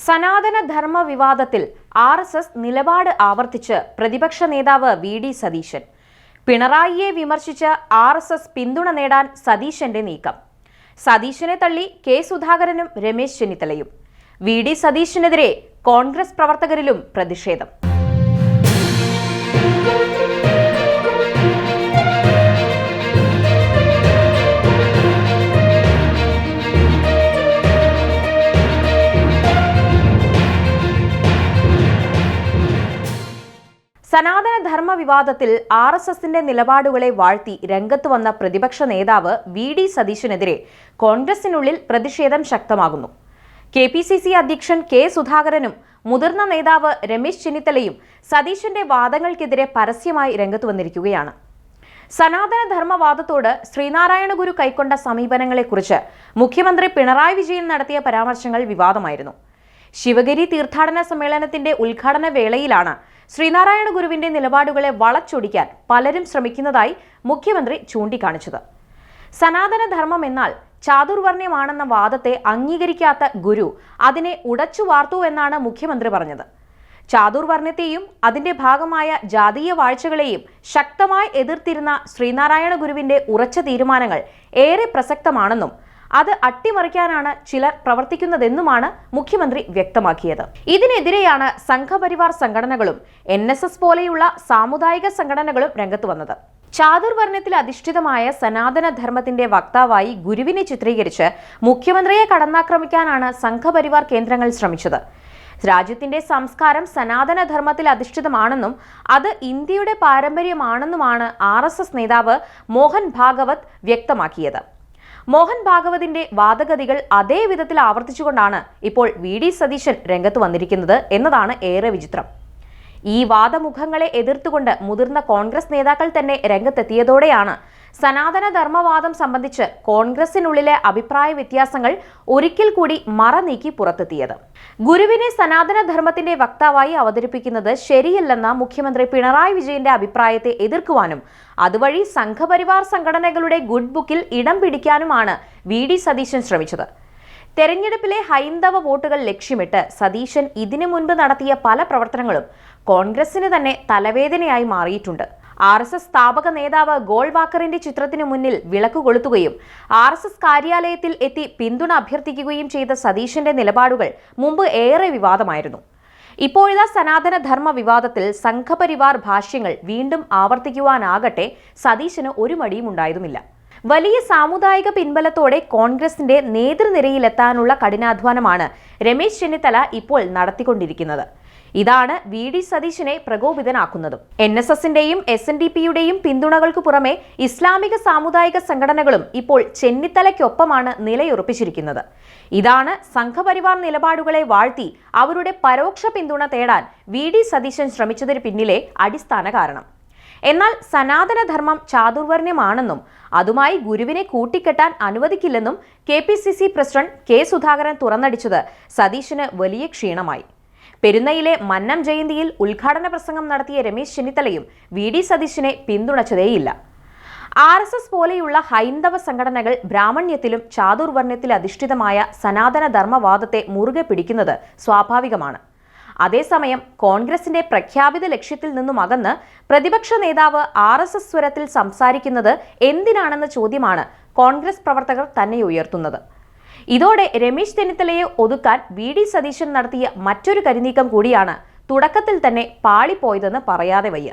സനാതന ധർമ്മ വിവാദത്തിൽ ആർഎസ്എസ് നിലപാട് ആവർത്തിച്ച് പ്രതിപക്ഷ നേതാവ് വി.ഡി. സതീശൻ. പിണറായിയെ വിമർശിച്ച് ആർഎസ്എസ് പിന്തുണ നേടാൻ സതീശന്റെ നീക്കം. സതീശനെ തള്ളി കെ സുധാകരനും രമേശ് ചെന്നിത്തലയും. വി.ഡി. സതീശനെതിരെ കോൺഗ്രസ് പ്രവർത്തകരിലും പ്രതിഷേധം. സനാതന ധർമ്മ വിവാദത്തിൽ ആർഎസ്എസിന്റെ നിലപാടുകളെ വാഴ്ത്തി രംഗത്ത് വന്ന പ്രതിപക്ഷ നേതാവ് വി.ഡി. സതീശനെതിരെ കോൺഗ്രസിനുള്ളിൽ പ്രതിഷേധം ശക്തമാകുന്നു. കെ.പി.സി.സി. അധ്യക്ഷൻ കെ സുധാകരനും മുതിർന്ന നേതാവ് രമേശ് ചെന്നിത്തലയും സതീശന്റെ വാദങ്ങൾക്കെതിരെ പരസ്യമായി രംഗത്ത് വന്നിരിക്കുകയാണ്. സനാതന ധർമ്മവാദത്തോട് ശ്രീനാരായണ ഗുരു കൈക്കൊണ്ട സമീപനങ്ങളെക്കുറിച്ച് മുഖ്യമന്ത്രി പിണറായി വിജയൻ നടത്തിയ പരാമർശങ്ങൾ വിവാദമായിരുന്നു. ശിവഗിരി തീർത്ഥാടന സമ്മേളനത്തിന്റെ ഉദ്ഘാടന വേളയിലാണ് ശ്രീനാരായണ ഗുരുവിന്റെ നിലപാടുകളെ വളച്ചൊടിക്കാൻ പലരും ശ്രമിക്കുന്നതായി മുഖ്യമന്ത്രി ചൂണ്ടിക്കാണിച്ചത്. സനാതന ധർമ്മം എന്നാൽ ചാതുർവർണ്ണ്യമാണെന്ന വാദത്തെ അംഗീകരിക്കാത്ത ഗുരു അതിനെ ഉടച്ചു വാർത്തു എന്നാണ് മുഖ്യമന്ത്രി പറഞ്ഞത്. ചാതുർവർണ്ണ്യത്തെയും അതിന്റെ ഭാഗമായ ജാതീയ വാഴ്ചകളെയും ശക്തമായി എതിർത്തിരുന്ന ശ്രീനാരായണ ഗുരുവിന്റെ ഉറച്ച തീരുമാനങ്ങൾ ഏറെ പ്രസക്തമാണെന്നും അത് അട്ടിമറിക്കാനാണ് ചിലർ പ്രവർത്തിക്കുന്നതെന്നുമാണ് മുഖ്യമന്ത്രി വ്യക്തമാക്കിയത്. ഇതിനെതിരെയാണ് സംഘപരിവാർ സംഘടനകളും NSS പോലെയുള്ള സാമുദായിക സംഘടനകളും രംഗത്ത് വന്നത്. ചാതുർവർണ്ണത്തിൽ അധിഷ്ഠിതമായ സനാതന ധർമ്മത്തിന്റെ വക്താവായി ഗുരുവിനെ ചിത്രീകരിച്ച് മുഖ്യമന്ത്രിയെ കടന്നാക്രമിക്കാനാണ് സംഘപരിവാർ കേന്ദ്രങ്ങൾ ശ്രമിച്ചത്. രാജ്യത്തിന്റെ സംസ്കാരം സനാതന ധർമ്മത്തിൽ അധിഷ്ഠിതമാണെന്നും അത് ഇന്ത്യയുടെ പാരമ്പര്യമാണെന്നുമാണ് RSS നേതാവ് മോഹൻ ഭാഗവത് വ്യക്തമാക്കിയത്. മോഹൻ ഭാഗവതിന്റെ വാദഗതികൾ അതേ വിധത്തിൽ ആവർത്തിച്ചുകൊണ്ടാണ് ഇപ്പോൾ വി.ഡി. സതീശൻ രംഗത്ത് വന്നിരിക്കുന്നത് എന്നതാണ് ഏറെ വിചിത്രം. ഈ വാദമുഖങ്ങളെ എതിർത്തുകൊണ്ട് മുതിർന്ന കോൺഗ്രസ് നേതാക്കൾ തന്നെ രംഗത്തെത്തിയതോടെയാണ് സനാതന ധർമ്മവാദം സംബന്ധിച്ച് കോൺഗ്രസിനുള്ളിലെ അഭിപ്രായ വ്യത്യാസങ്ങൾ ഒരിക്കൽ കൂടി മറനീക്കി പുറത്തെത്തിയത്. ഗുരുവിനെ സനാതന ധർമ്മത്തിന്റെ വക്താവായി അവതരിപ്പിക്കുന്നത് ശരിയല്ലെന്ന മുഖ്യമന്ത്രി പിണറായി വിജയന്റെ അഭിപ്രായത്തെ എതിർക്കുവാനും അതുവഴി സംഘപരിവാർ സംഘടനകളുടെ ഗുഡ് ബുക്കിൽ ഇടം പിടിക്കാനുമാണ് വി.ഡി. സതീശൻ ശ്രമിച്ചത്. തെരഞ്ഞെടുപ്പിലെ ഹൈന്ദവ വോട്ടുകൾ ലക്ഷ്യമിട്ട് സതീശൻ ഇതിനു മുൻപ് നടത്തിയ പല പ്രവർത്തനങ്ങളും കോൺഗ്രസിന് തന്നെ തലവേദനയായി മാറിയിട്ടുണ്ട്. RSS സ്ഥാപക നേതാവ് ഗോൾവാക്കറിന്റെ ചിത്രത്തിനു മുന്നിൽ വിളക്ക് കൊളുത്തുകയും RSS കാര്യാലയത്തിൽ എത്തി പിന്തുണ അഭ്യർത്ഥിക്കുകയും ചെയ്ത സതീശന്റെ നിലപാടുകൾ മുമ്പ് ഏറെ വിവാദമായിരുന്നു. ഇപ്പോഴത്തെ സനാതന ധർമ്മ വിവാദത്തിൽ സംഘപരിവാർ ഭാഷ്യങ്ങൾ വീണ്ടും ആവർത്തിക്കുവാനാകട്ടെ സതീശന് ഒരു മടിയും ഉണ്ടായതുമില്ല. വലിയ സാമുദായിക പിൻബലത്തോടെ കോൺഗ്രസിന്റെ നേതൃനിരയിലെത്താനുള്ള കഠിനാധ്വാനമാണ് രമേശ് ചെന്നിത്തല ഇപ്പോൾ നടത്തിക്കൊണ്ടിരിക്കുന്നത്. ഇതാണ് വി.ഡി. സതീശനെ പ്രകോപിതനാക്കുന്നതും. NSSന്റെയും SNDPയുടെയും പിന്തുണകൾക്ക് പുറമെ ഇസ്ലാമിക സാമുദായിക സംഘടനകളും ഇപ്പോൾ ചെന്നിത്തലയ്ക്കൊപ്പമാണ് നിലയുറപ്പിച്ചിരിക്കുന്നത്. ഇതാണ് സംഘപരിവാർ നിലപാടുകളെ വാഴ്ത്തി അവരുടെ പരോക്ഷ പിന്തുണ തേടാൻ വി.ഡി. സതീശൻ ശ്രമിച്ചതിന് പിന്നിലെ അടിസ്ഥാന കാരണം. എന്നാൽ സനാതനധർമ്മം ചാതുർവർണ്ണ്യമാണെന്നും അതുമായി ഗുരുവിനെ കൂട്ടിക്കെട്ടാൻ അനുവദിക്കില്ലെന്നും കെ.പി.സി.സി. പ്രസിഡന്റ് കെ സുധാകരൻ തുറന്നടിച്ചത് സതീശന് വലിയ ക്ഷീണമായി. പെരുന്നയിലെ മന്നം ജയന്തിയിൽ ഉദ്ഘാടന പ്രസംഗം നടത്തിയ രമേശ് ചെന്നിത്തലയും വി.ഡി. സതീശനെ പിന്തുണച്ചതേയില്ല. RSS പോലെയുള്ള ഹൈന്ദവ സംഘടനകൾ ബ്രാഹ്മണ്യത്തിലും ചാതുർവർണ്ണ്യത്തിൽ അധിഷ്ഠിതമായ സനാതന ധർമ്മവാദത്തെ മുറുകെ പിടിക്കുന്നത് സ്വാഭാവികമാണ്. അതേസമയം കോൺഗ്രസിന്റെ പ്രഖ്യാപിത ലക്ഷ്യത്തിൽ നിന്നും അകന്ന് പ്രതിപക്ഷ നേതാവ് RSS സ്വരത്തിൽ സംസാരിക്കുന്നത് എന്തിനാണെന്ന ചോദ്യമാണ് കോൺഗ്രസ് പ്രവർത്തകർ തന്നെ ഉയർത്തുന്നത്. ഇതോടെ രമേശ് ചെന്നിത്തലയെ ഒതുക്കാൻ വി.ഡി. സതീശൻ നടത്തിയ മറ്റൊരു കരിനീക്കം കൂടിയാണ് തുടക്കത്തിൽ തന്നെ പാളിപ്പോയതെന്ന് പറയാതെ വയ്യ.